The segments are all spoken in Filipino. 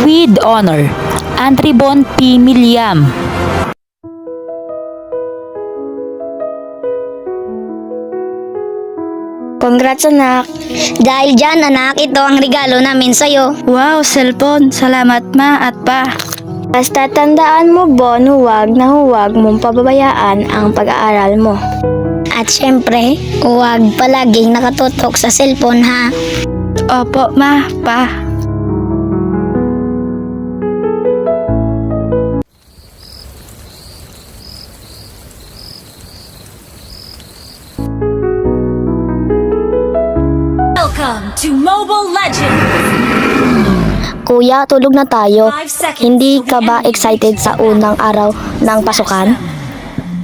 With honor, Antribon P. Miliam. Congrats anak. Dahil dyan anak, ito ang regalo namin sa'yo. Wow, cellphone. Salamat ma at pa. Basta tandaan mo Bon, huwag na huwag mong pababayaan ang pag-aaral mo. At syempre, huwag palaging nakatutok sa cellphone ha. Opo ma, pa. Welcome to Mobile Legends! Kuya, tulog na tayo. 5 seconds Hindi till ka the ba enemy excited sa unang araw ng pasukan?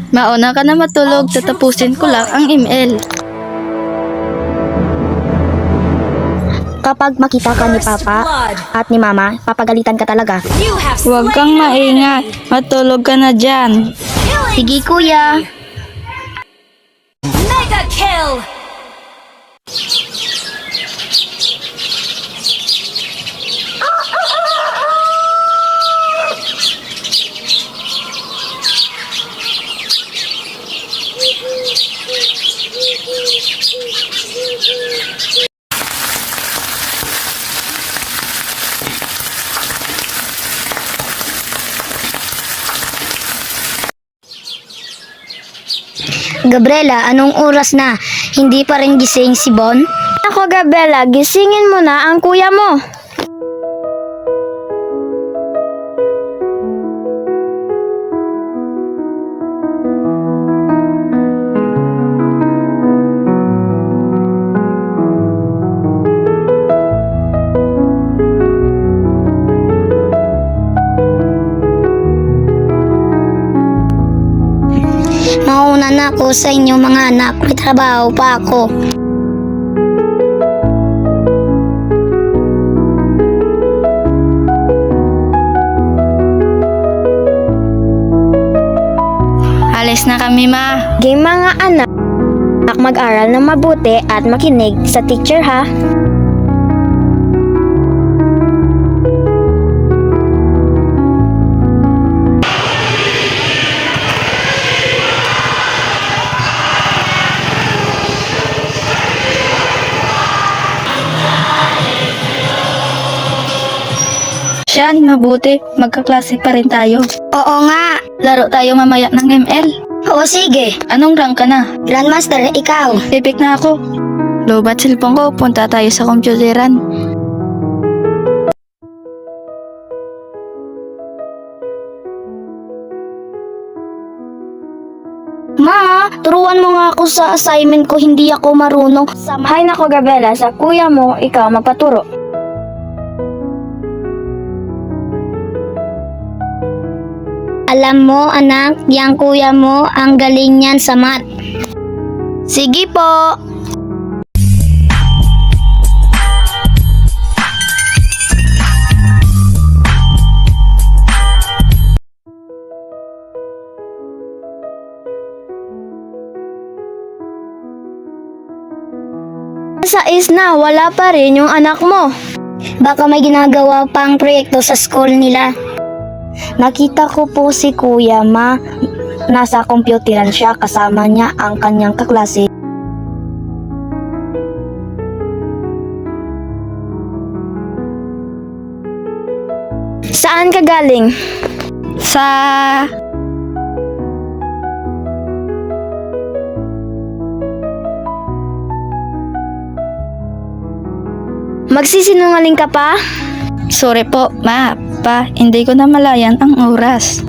Mauna ka na matulog, tatapusin ko lang ang email. Kapag makita ka ni Papa at ni Mama, papagalitan ka talaga. You have Huwag kang maingay, matulog ka na dyan. Sige kuya. Mega kill! Gabriela, anong oras na? Hindi pa rin gising si Bon? Ako Gabriela, gisingin mo na ang kuya mo. Mauna na ako sa inyo mga anak, may trabaho pa ako. Alis na kami ma. Game mga anak, mag-aral ng mabuti at makinig sa teacher ha. Siyan, mabuti. Magkaklase pa rin tayo. Oo nga. Laro tayo mamaya ng ML. Oo sige. Anong rank ka na? Grandmaster, ikaw. Pipik na ako. Lobat cellphone ko, punta tayo sa computeran. Ma, turuan mo nga ako sa assignment ko, hindi ako marunong. Samahay na ko Gabriela, sa kuya mo, ikaw magpaturo. Alam mo anak, yang kuya mo, ang galing niyan sa math. Sige po. Sais na, wala pa rin yung anak mo. Baka may ginagawa pang proyekto sa school nila. Nakita ko po si Kuya Ma, nasa computeran siya, kasama niya ang kanyang kaklase. Saan ka galing? Sa... Magsisinungaling ka pa? Sorry po, ma, pa, hindi ko na malayan ang oras.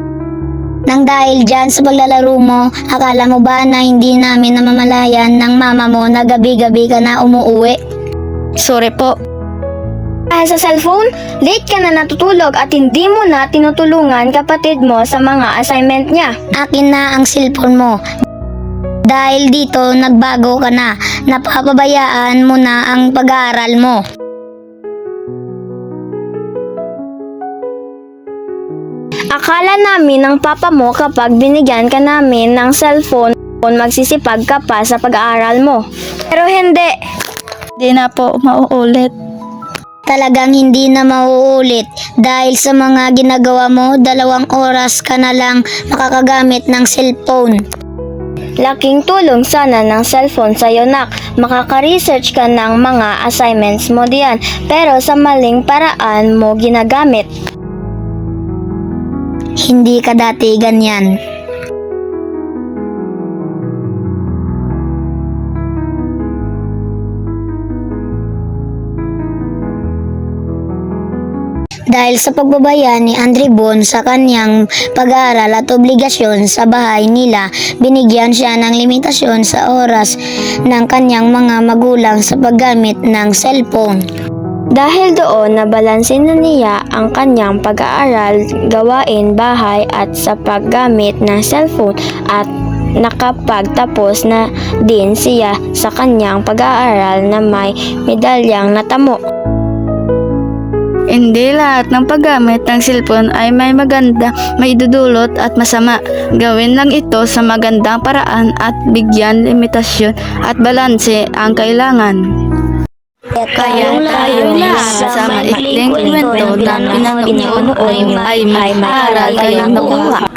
Nang dahil dyan sa paglalaro mo, akala mo ba na hindi namin namamalayan ng mama mo na gabi-gabi ka na umuuwi? Sorry po. Dahil sa cellphone, late ka na natutulog at hindi mo na tinutulungan kapatid mo sa mga assignment niya. Akin na ang cellphone mo. Dahil dito nagbago ka na, napapabayaan mo na ang pag-aaral mo. Akala namin ng papa mo kapag binigyan ka namin ng cellphone, magsisipag ka pa sa pag-aaral mo. Pero hindi. Di na po mauulit. talagang hindi na mauulit dahil sa mga ginagawa mo, 2 oras ka na lang makakagamit ng cellphone. Laking tulong sana ng cellphone sa'yo, nak. Makaka-research ka ng mga assignments mo diyan, pero sa maling paraan mo ginagamit. Hindi ka dati ganyan. Dahil sa pagbabaya ni Andre Bon sa kanyang pag-aaral at obligasyon sa bahay nila, binigyan siya ng limitasyon sa oras ng kanyang mga magulang sa paggamit ng cellphone. Dahil doon, nabalansin na niya ang kanyang pag-aaral, gawain bahay at sa paggamit ng cellphone at nakapagtapos na din siya sa kanyang pag-aaral na may medalyang natamo. Hindi lahat ng paggamit ng cellphone ay may maganda, may dudulot at masama. Gawin lang ito sa magandang paraan at bigyan limitasyon at balanse ang kailangan. Kaya tayo lahat sa maikling kwento na pinanood ay may aral kayong nakuha.